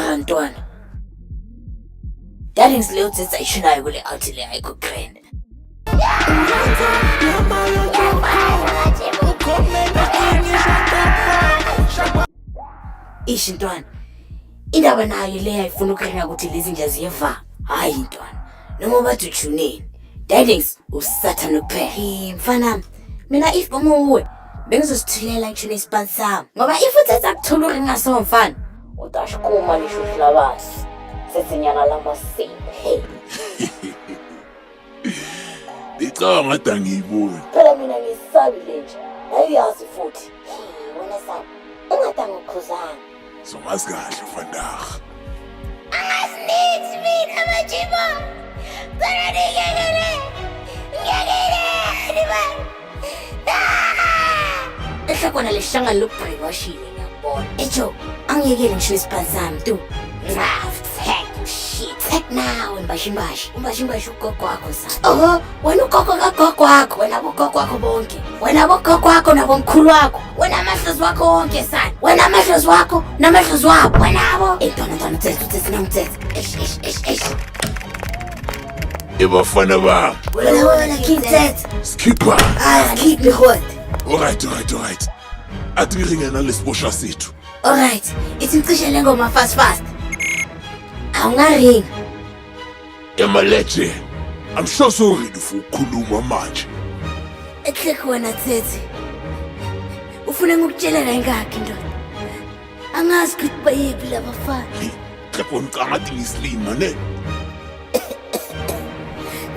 Marantwana. Daddy ngisileyo utsitsa ishunayo kule outi le ayikho grand. Ishi ntwana. Indaba nayo le ayifuna ukukhanya ukuthi lezi nje ziyeva. Hayi ntwana. Noma bathi uthuneni. Dadings usathana kuphela. Mfana, mina if umuwe bengizosithulela ngishune ispansam. Ngoba if uthetha ukuthola uringa so mfana, utashikuma lishushi labasi. Sesinyanga lamasini. Icanga ngathi angiyiboni. Phela mina ngisabile nje. Ayiyazi futhi. Wena sana, ungadanga ukukhuzana. Somazi kahle vandag. Angasinithi mina majibo. Sana ngiyekele. Ngiyekele bani. Ehlakona leshanga lokubheka washile ngiyabona. Ejo, angiyekele ngisho isipazami tu. Shit now imbashimbashi ugogo wakho sana. Wena ugogo kagogo wakho, wena abogogo wakho bonke. Wena abogogo wakho nabomkhulu wakho. Wena amahlozi wakho wonke sana. Wena amahlozi wakho namahlozi wabo. Wena abo. Ntwana uthethe namthethe. Ebafana ba. Wena keep that. Skipper. Keep me hot. Alright. Athi ngiringena lesibosha sethu. Alright. Isimcishe lengoma fast. Awungaringa. Emaleje. I'm sure sorry for ukukhuluma manje. Ehleke wena thethe. Ufuna ngikutshela ingakhi ndoda? Angazi ukuthi bayephi labafana. Qepho ngicanga ngislima ne.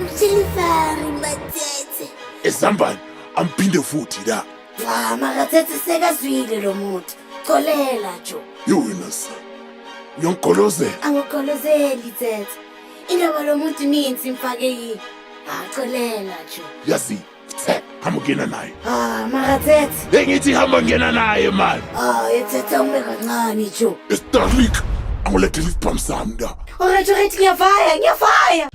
Mthilifari mathethe. Ezambani amphinde futhi la. Mama thethe sekazwile lo muntu. Xolela jo. Yona sa. Ngiyongolozela. Angigolozeli thethe. Indaba lo muntu ninzi mfake yini? Xolela jo. Yazi, hamba ngena naye. Mara thethe. Bengithi hamba ngena naye man. Yethethe ume kancane jo. Starlik. Angolethela isiphamsami da. Alright, ngiyavaya.